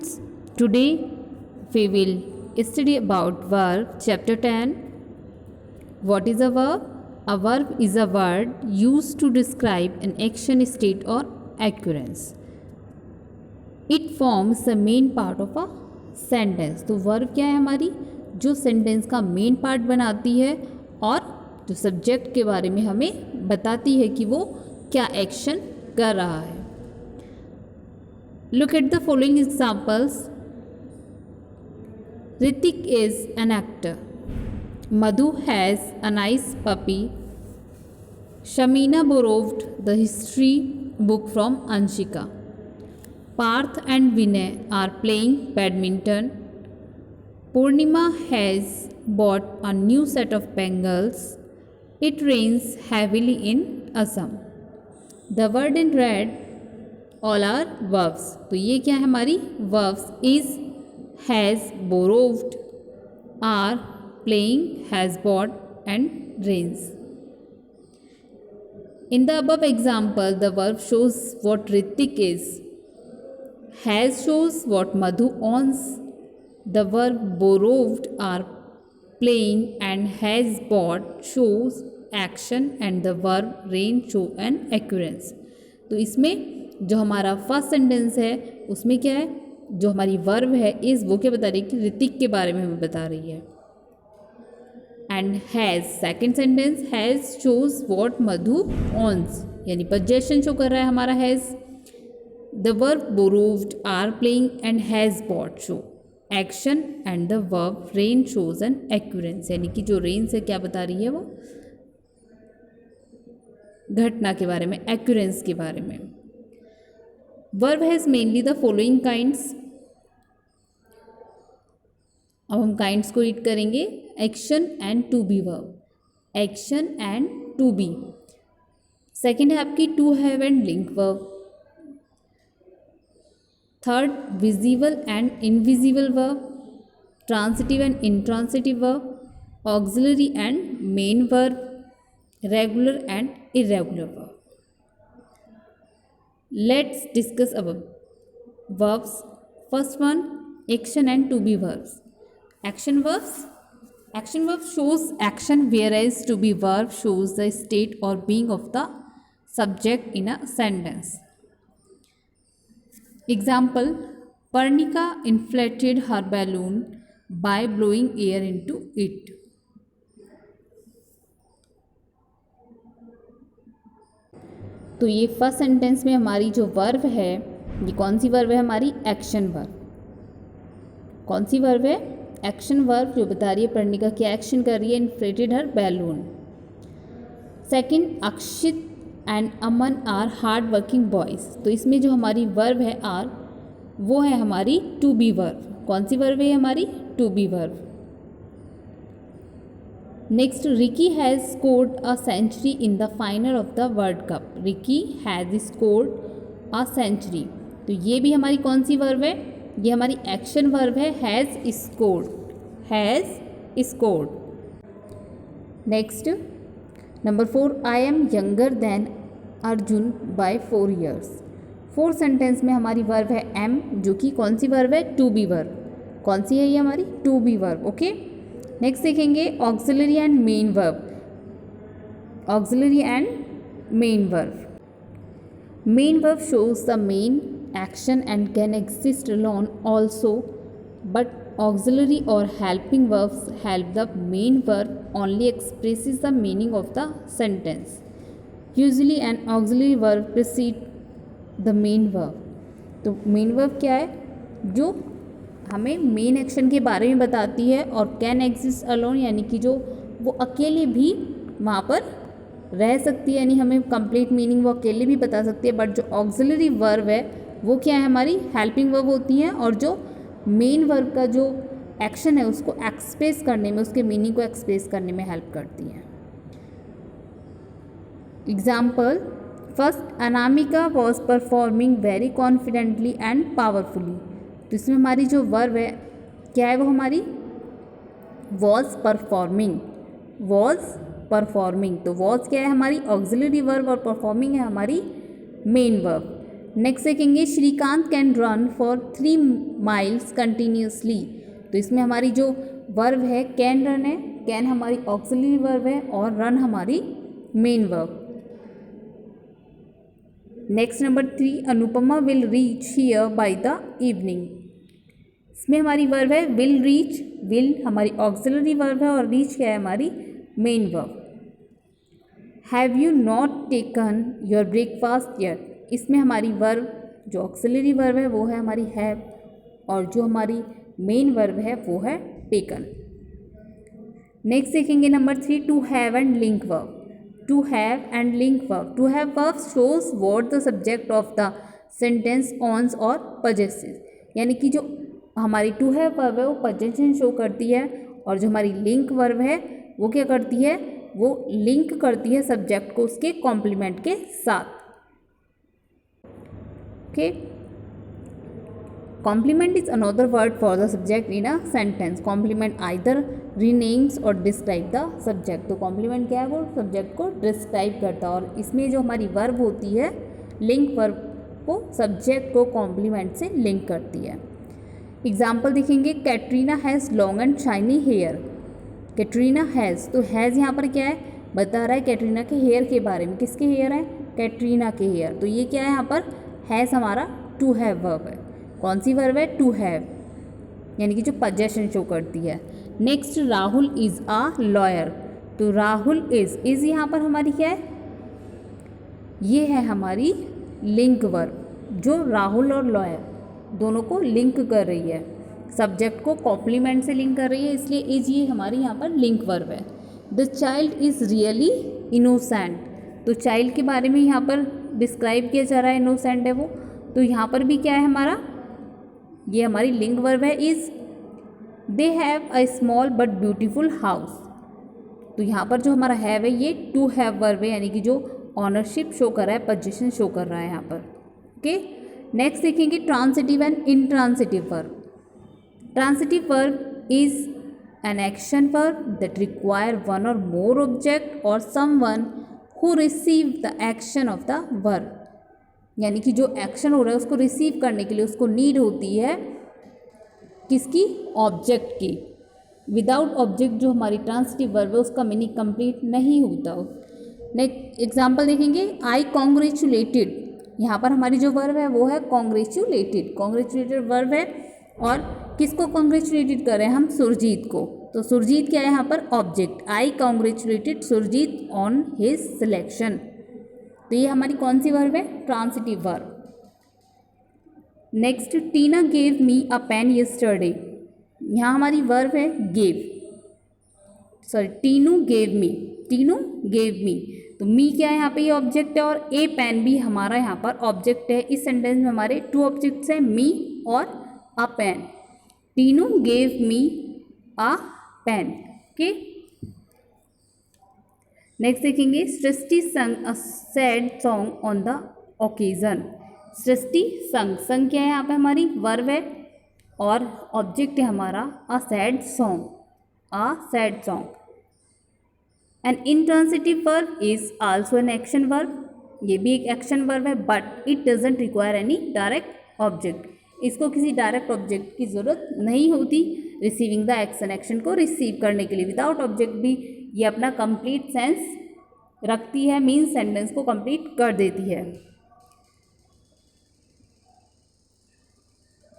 students, today we will study about verb chapter 10. What is a verb? A verb is a word used to describe an action, state or occurrence. It forms the main part of a sentence. तो verb क्या है हमारी, जो sentence का main part बनाती है और जो सब्जेक्ट के बारे में हमें बताती है कि वो क्या एक्शन कर रहा है. Look at the following examples. Ritik is an actor. Madhu has a nice puppy. Shamina borrowed the history book from Anshika. Parth and Vinay are playing badminton. Purnima has bought a new set of bangles. It rains heavily in Assam. The word in red all are verbs. तो ये क्या है हमारी verbs. is, has, borrowed, are, playing, has bought and rains. In the above example, the verb shows what Ritik is. Has shows what Madhu owns. The verb borrowed are playing and has bought shows action and the verb rain show an occurrence. तो इसमें जो हमारा first sentence है उसमें क्या है, जो हमारी वर्ब है इस वो क्या बता रही है कि ऋतिक के बारे में हमें बता रही है. And has second sentence, has shows what मधु ऑन्स, यानी पजेशन शो कर रहा है हमारा has. The verb borrowed are playing and has bought show action and the verb rain shows an occurrence, यानी कि जो रेन से क्या बता रही है वो घटना के बारे में, एक्यूरेंस के बारे में. Verb has mainly the following kinds. अब हम काइंड्स को रीड करेंगे. Action and to be verb, action and to be. Second है आपकी to have and link verb. Third visible and invisible verb, transitive and intransitive verb, auxiliary and main verb, regular and irregular verb. Let's discuss about verbs. First one, action and to be verbs. Action verbs. Action verb shows action, whereas to be verb shows the state or being of the subject in a sentence. Example: Parnika inflated her balloon by blowing air into it. तो ये first sentence में हमारी जो verb है ये कौन सी verb है हमारी, एक्शन वर्ब. कौन सी वर्ब है, एक्शन वर्ब, जो बता रही है पर्णिका क्या एक्शन कर रही है, inflated her balloon. Second, Akshit and Aman are hard working boys. तो इसमें जो हमारी वर्ब है आर वो है हमारी टू बी वर्ब. कौन सी वर्ब है हमारी, to be verb. Next, Ricky has scored a century in the final of the world cup. Ricky has scored a century. तो ये भी हमारी कौन सी वर्ब है, ये हमारी एक्शन वर्ब है, has scored, has scored. Next number 4, I am younger than Arjun by 4 years. Fourth sentence में हमारी वर्ब है एम, जो कि कौन सी वर्ब है, टू बी वर्ब. कौन सी है ये हमारी, to be verb. Okay. Next देखेंगे auxiliary and main verb. Auxiliary and main verb. Main verb shows the main action and can exist alone also, but auxiliary or helping verbs help the main verb only expresses the meaning of the sentence. Usually an auxiliary verb precedes the main verb. तो main verb क्या है, जो हमें main action के बारे में बताती है, और कैन एग्जिस्ट अलोन, यानी कि जो वो अकेले भी वहाँ पर रह सकती है, यानी हमें कंप्लीट मीनिंग वो अकेले भी बता सकती है. बट जो ऑक्सिलरी वर्ब है वो क्या है हमारी, हेल्पिंग वर्ब होती हैं, और जो मेन वर्ब का जो एक्शन है उसको एक्सप्रेस करने में, उसके मीनिंग को एक्सप्रेस करने में हेल्प करती हैं. Example: first, Anamika was performing very confidently and powerfully. तो इसमें हमारी जो वर्ब है क्या है वो हमारी वॉज परफॉर्मिंग, वॉज परफॉर्मिंग. तो वॉज क्या है हमारी ऑक्सिलरी वर्ब और परफॉर्मिंग है हमारी मेन वर्ब. नेक्स्ट देखेंगे Shrikant can run for 3 miles continuously. तो इसमें हमारी जो वर्ब है कैन रन है, कैन हमारी ऑक्सिलरी वर्ब है और रन हमारी main verb. Next number 3, Anupama will reach here by the evening. इसमें हमारी वर्ब है विल रीच, विल हमारी ऑक्सिलरी वर्ब है और रीच क्या है हमारी main verb. Have you not taken your breakfast yet. इसमें हमारी वर्ब जो ऑक्सिलरी वर्ब है वो है हमारी हैव और जो हमारी मेन वर्ब है वो है टेकन। नेक्स्ट देखेंगे number 3, to have and link verb. To have and link verb. To have verb shows what the subject of the sentence owns or possesses, यानी कि जो हमारी टू हैव वर्ब है वो पजेशन शो करती है और जो हमारी लिंक वर्ब है वो क्या करती है, वो लिंक करती है सब्जेक्ट को उसके कॉम्प्लीमेंट के साथ। Okay, complement is another word for the subject in a sentence. Complement either renames or describe the subject. तो कॉम्प्लीमेंट क्या है, वो सब्जेक्ट को डिस्क्राइब करता है और इसमें जो हमारी वर्ब होती है लिंक वर्ब को सब्जेक्ट को कॉम्प्लीमेंट से लिंक करती है। एग्जाम्पल देखेंगे, Katrina has long and shiny hair. Katrina has, तो हैज़ यहाँ पर क्या है, बता रहा है कैटरीना के हेयर के बारे में। किसके हेयर हैं, कैटरीना के हेयर। तो ये क्या है यहाँ पर हैज़ हमारा टू हैव वर्ब है। कौन सी वर्ब है, टू हैव, यानी कि जो पजेशन शो करती है। Next, Rahul is a lawyer. तो राहुल इज़ यहाँ पर हमारी क्या है, ये है हमारी लिंक वर्ब जो राहुल और लॉयर दोनों को लिंक कर रही है, सब्जेक्ट को कॉम्प्लीमेंट से लिंक कर रही है, इसलिए इज ये हमारी यहाँ पर लिंक वर्ब है। The child is really innocent. तो चाइल्ड के बारे में यहाँ पर डिस्क्राइब किया जा रहा है, इनोसेंट है वो। तो यहाँ पर भी क्या है हमारा, ये हमारी लिंक वर्ब है is. They have a small but beautiful house. तो यहाँ पर जो हमारा हैव है ये टू हैव वर्ब है, यानी कि जो ऑनरशिप शो कर रहा है, पोजीशन शो कर रहा है यहाँ पर। ओके, नेक्स्ट देखेंगे transitive and intransitive verb. Transitive verb is an action verb that require one or more object or someone who receive the action of the verb। यानी कि जो एक्शन हो रहा है उसको रिसीव करने के लिए उसको नीड होती है किसकी, ऑब्जेक्ट की। विदाउट ऑब्जेक्ट जो हमारी ट्रांसिटिव वर्ब है उसका मीनिंग कंप्लीट नहीं होता। नेक्स्ट एग्जांपल देखेंगे, आई कॉन्ग्रेचुलेटेड। यहाँ पर हमारी जो वर्ब है वो है कॉन्ग्रेचुलेटेड। कॉन्ग्रेचुलेटेड वर्ब है और किसको कॉन्ग्रेचुलेटेड कर रहे हैं हम, सुरजीत को। तो सुरजीत क्या है यहाँ पर, object. I congratulated Surjeet on his selection. तो ये हमारी कौन सी वर्ब है, transitive verb. Next, Tina gave me a pen yesterday. यहाँ हमारी वर्ब है gave, sorry Tinu gave me, Tinu gave me. तो मी क्या है यहाँ पे, ये ऑब्जेक्ट है और ए पेन भी हमारा यहाँ पर ऑब्जेक्ट है। इस सेंटेंस में हमारे टू ऑब्जेक्ट्स हैं, मी और a pen. Tinu gave me a pen. Okay, next देखेंगे, Srishti sang a sad song on the occasion. Srishti sang, sang क्या है यहाँ पे हमारी वर्ब है और ऑब्जेक्ट है हमारा a sad song, a sad song. An intransitive verb is also an action verb. ये भी एक एक्शन वर्ब है but it doesn't require any direct object. इसको किसी डायरेक्ट ऑब्जेक्ट की ज़रूरत नहीं होती रिसीविंग द एक्शन, एक्शन को रिसीव करने के लिए। विदाउट ऑब्जेक्ट भी ये अपना कंप्लीट सेंस रखती है, मीन्स सेंटेंस को कंप्लीट कर देती है।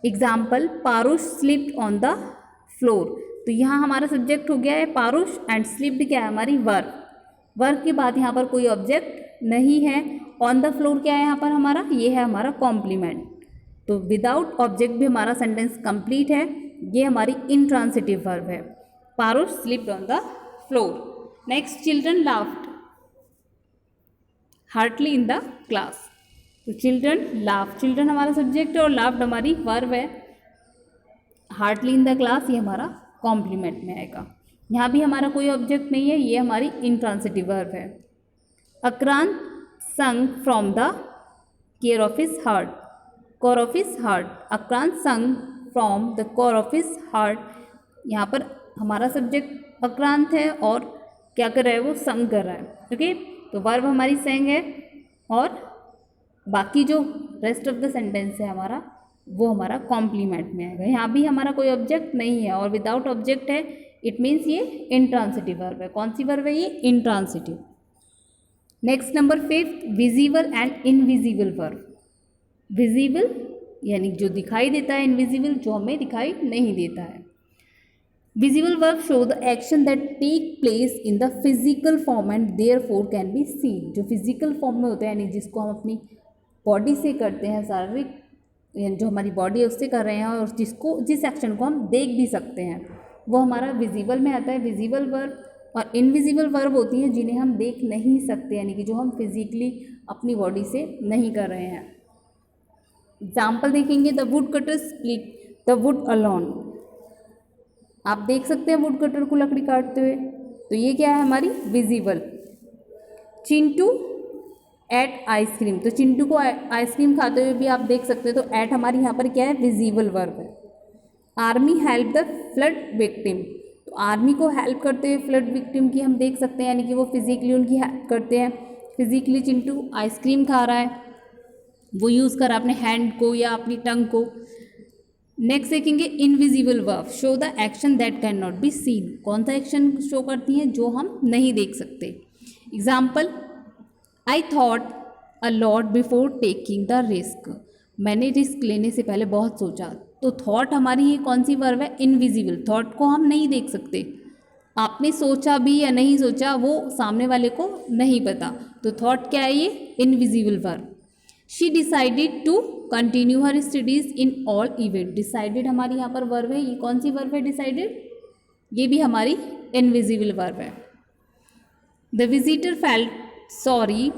Example, Parush slipped on the floor. तो यहाँ हमारा सब्जेक्ट हो गया है पारुष एंड स्लिप्ड क्या है हमारी वर्ब। वर्ब के बाद यहाँ पर कोई ऑब्जेक्ट नहीं है। ऑन द फ्लोर क्या है यहाँ पर हमारा, ये है हमारा कॉम्प्लीमेंट। तो विदाउट ऑब्जेक्ट भी हमारा सेंटेंस कंप्लीट है। ये हमारी इंट्रांसिटिव वर्ब है, Parush slipped on the floor. Next, children laughed heartily in the class. तो चिल्ड्रन लाफ, चिल्ड्रन हमारा सब्जेक्ट है और लाफ्ड हमारी वर्ब है। हार्टली इन द क्लास ये हमारा कॉम्प्लीमेंट में आएगा। यहाँ भी हमारा कोई ऑब्जेक्ट नहीं है, ये हमारी इंट्रांसिटिव वर्ब है। Akrant sang from the care of his heart, core of his heart. Akrant sang from the core of his heart. यहाँ पर हमारा सब्जेक्ट अक्रांत है और क्या कर रहा है वो, संग कर रहा है। ओके, तो वर्ब हमारी संग है और बाकी जो रेस्ट ऑफ द सेंटेंस है हमारा वो हमारा कॉम्प्लीमेंट में आएगा। यहाँ भी हमारा कोई ऑब्जेक्ट नहीं है और विदाउट ऑब्जेक्ट है, इट मीन्स ये इंट्रांसिटिव वर्ब है। कौन सी वर्ब है ये? Intransitive. Next number 5, visible and invisible verb. Visible यानी जो दिखाई देता है, इनविजिबल जो हमें दिखाई नहीं देता है। Visible verb show the action that take place in the physical form and therefore can be seen. जो फिजिकल फॉर्म में होता है यानी जिसको हम अपनी बॉडी से करते हैं, शारीरिक जो हमारी बॉडी है उससे कर रहे हैं, और जिस एक्शन को हम देख भी सकते हैं वो हमारा विजिबल में आता है। विजिबल वर्ब और इनविजिबल वर्ब होती हैं जिन्हें हम देख नहीं सकते, यानी कि जो हम फिजिकली अपनी बॉडी से नहीं कर रहे हैं। एग्जाम्पल देखेंगे, the wood cutter split the wood alone. आप देख सकते हैं वुड कटर को लकड़ी काटते हुए, तो ये क्या है हमारी विजिबल। चिंटू एट आइसक्रीम, तो चिंटू को आइसक्रीम खाते हुए भी आप देख सकते हैं, तो एट हमारी यहाँ पर क्या है? विजिबल वर्ब है। Army help the flood victim, तो आर्मी को हेल्प करते हुए फ्लड विक्टिम की हम देख सकते हैं, यानी कि वो फिजिकली उनकी हेल्प करते हैं। फिजिकली चिंटू आइसक्रीम खा रहा है, वो यूज़ करा अपने हैंड को या अपनी टंग को। नेक्स्ट देखेंगे, invisible verb show the action that can not be seen. कौन सा एक्शन शो करती हैं? जो हम नहीं देख सकते। Example, I thought a lot before taking the risk. मैंने रिस्क लेने से पहले बहुत सोचा। तो थॉट हमारी ये कौन सी वर्ब है? इनविजिबल। थॉट को हम नहीं देख सकते, आपने सोचा भी या नहीं सोचा वो सामने वाले को नहीं पता, तो थॉट क्या है? ये invisible verb. She decided to continue her studies in all event. Decided हमारी यहाँ पर वर्ब है, ये कौन सी वर्ब है? डिसाइडेड। ये भी हमारी इनविजिबल वर्ब है। The visitor felt sorry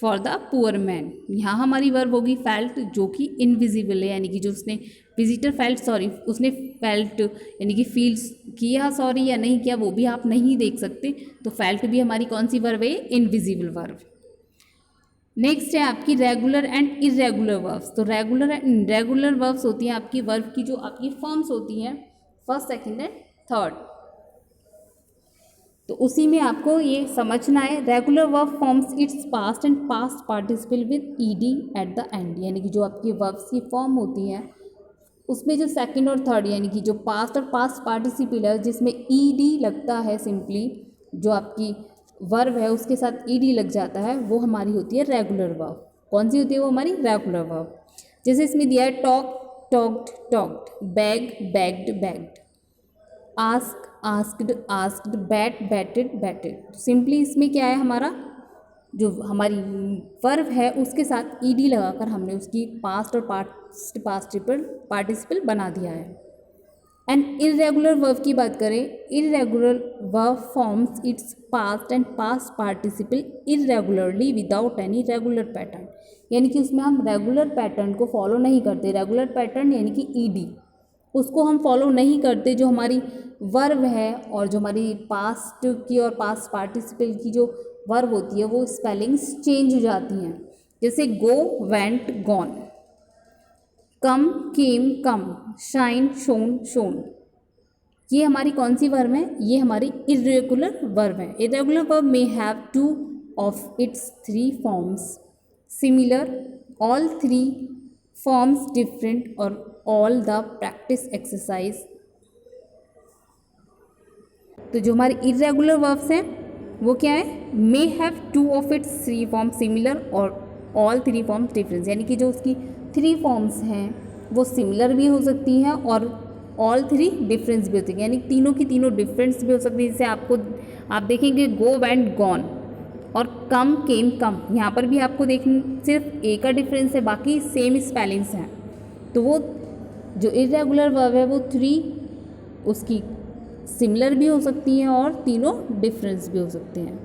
for the poor man, यहाँ हमारी वर्ब होगी फेल्ट, जो कि इनविजिबल है, यानी कि जो उसने विजिटर फेल्ट सॉरी, उसने फेल्ट यानी कि फील किया सॉरी या नहीं किया वो भी आप नहीं देख सकते, तो फेल्ट भी हमारी कौन सी वर्ब है? Invisible verb. नेक्स्ट है आपकी रेगुलर एंड इरेगुलर वर्ब्स। तो रेगुलर एंड इरेगुलर वर्ब्स होती हैं आपकी वर्ब की जो आपकी फॉर्म्स होती हैं फर्स्ट, सेकंड एंड थर्ड। तो उसी में आपको ये समझना है, regular verb forms its past and past participle with ED at the end, यानी कि जो आपकी वर्ब्स की फॉर्म होती हैं उसमें जो सेकंड और थर्ड यानी कि जो पास्ट और पास्ट पार्टिसिपल है जिसमें ईडी लगता है, सिंपली जो आपकी वर्ब है उसके साथ ईडी लग जाता है, वो हमारी होती है रेगुलर वर्ब। कौन सी होती है वो? हमारी रेगुलर वर्ब। जैसे इसमें दिया है talk talked talked, bag bagged bagged, ask asked asked, bat batted batted. Simply इसमें क्या है, हमारा जो हमारी वर्ब है उसके साथ ईडी लगाकर हमने उसकी पास्ट और पास्ट पार्टिसिपल बना दिया है। एंड इरेगुलर वर्ब की बात करें, irregular verb forms its past and past participle irregularly without any regular pattern, यानी कि उसमें हम रेगुलर पैटर्न को फॉलो नहीं करते। रेगुलर पैटर्न यानी कि ईडी, उसको हम फॉलो नहीं करते। जो हमारी वर्ब है और जो हमारी पास्ट की और पास्ट पार्टिसिपल की जो वर्ब होती है वो स्पेलिंग्स चेंज हो जाती हैं। जैसे गो वेंट गॉन, कम केम कम, शाइन शोन शोन, ये हमारी कौन सी वर्ब है? ये हमारी इरेगुलर वर्ब है। Irregular verb may have two of its three forms similar, all three forms different और ऑल द प्रैक्टिस एक्सरसाइज। तो जो हमारी इरेगुलर वर्ब्स हैं वो क्या है? May have two of its three form similar और ऑल थ्री फॉर्म्स डिफरेंस, यानी कि जो उसकी थ्री फॉर्म्स हैं वो सिमिलर भी हो सकती हैं और ऑल थ्री डिफरेंस भी होती है, यानी तीनों की तीनों डिफरेंस भी हो सकती है। जैसे आप देखेंगे गो वेंट गॉन और कम केम कम, यहाँ पर भी आपको सिर्फ ए का डिफरेंस है, बाकी सेम स्पेलिंग्स हैं। तो वो जो इरेगुलर वर्ब है वो थ्री उसकी सिमिलर भी हो सकती हैं और तीनों डिफरेंस भी हो सकते हैं।